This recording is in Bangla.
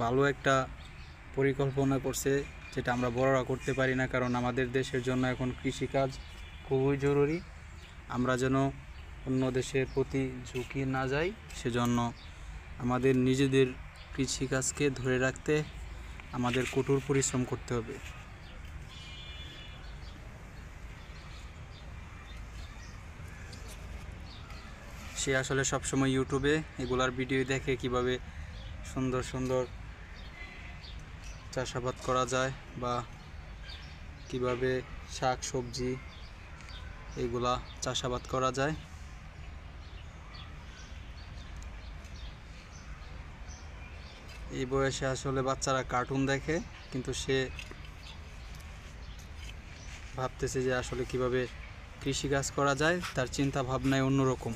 ভালো একটা পরিকল্পনা করছে, যেটা আমরা বড়রা করতে পারি না, কারণ আমাদের দেশের জন্য এখন কৃষিকাজ খুবই জরুরি। আমরা যেন অন্য দেশের প্রতি ঝুঁকি না যাই, সেজন্য আমাদের নিজেদের কৃষিকাজকে ধরে রাখতে আমাদের কঠোর পরিশ্রম করতে হবে। সে আসলে সবসময় ইউটিউবে এগুলার ভিডিও দেখে কিভাবে সুন্দর সুন্দর চাষাবাদ করা যায় বা কিভাবে শাক সবজি এগুলা চাষাবাদ করা যায়। এই বয়সে আসলে বাচ্চারা কার্টুন দেখে, কিন্তু সে ভাবতেছে যে আসলে কিভাবে কৃষিকাজ করা যায়, তার চিন্তা ভাবনায় অন্যরকম।